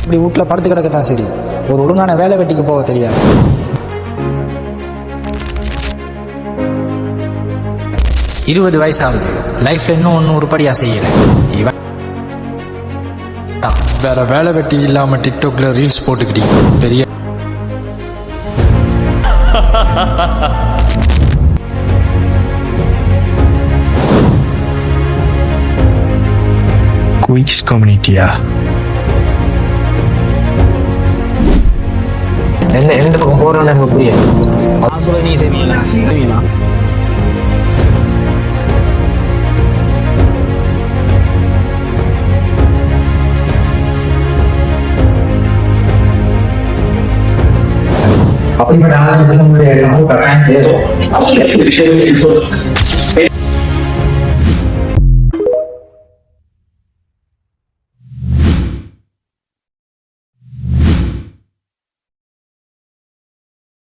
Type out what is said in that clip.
இப்படி வீட்டில் படுத்து கிடக்கத்தான் சரி, ஒரு ஒழுங்கான வேலை வெட்டிக்கு போக தெரியாது. இருபது வயசாகுது, லைஃப்ல இன்னும் ஒன்றும் உருப்படியா செய்யலை. இவன் வேற வேலை வெட்டி இல்லாம டிக்டாக்ல ரீல்ஸ் போட்டுக்கிட்டீங்க பெரிய குயிக்ஸ் கம்யூனிட்டியா? எந்த பக்கம் போறோம்னு எனக்கு புரியாது. நீ செய்வீங்களா? அப்படிப்பட்ட ஆளுநர்களுடைய சமூக கட்டாயம் தேவை.